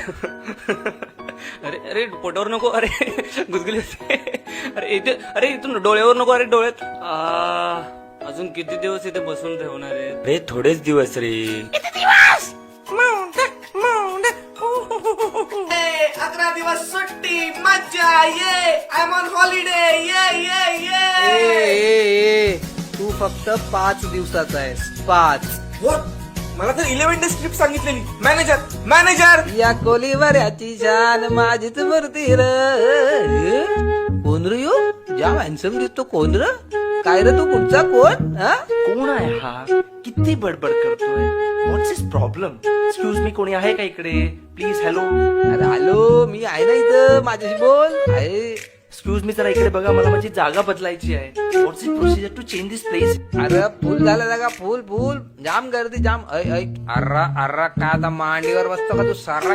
अरे अरे पोटावर नको, अरे गुदगुली होते. अरे इथे, अरे इथून डोळ्यावर नको, अरे डोळ्यात. अजून किती दिवस इथे बसून ठेवणार आहे रे? थोडेच दिवस रे. 11 दिवस सुट्टी मजा ये. I am on holiday. ये. तू फक्त 5 दिवसाचा आहेस. 5. What? मला तर 11 डेज ट्रिप सांगितलेली. मॅनेजर या कोलीवर याची शान माझीच मूर्ती र. कोण रे यो? ज्या हॅन्सम दिसतो कोण र? काय रे तू कुठचा कोण? हा? कोण आहे हा? किती बडबड करतोय? व्हॉट्स इज प्रॉब्लेम? एक्सक्यूज मी, कोणी आहे का इकडे? प्लीज. हॅलो. अरे हॅलो, मी आहे ना इथं, माझ्याशी बोल. आहे. एक्सक्यूज मी, जरा इकडे बघा, मला माझी जागा बदलायची आहे. What's is procedure to change this place? अरे फुल झालं जागा, फुल जाम गर्दी जाम. अर्रा अर्रा का आता मांडीवर बसतो का तू? सारा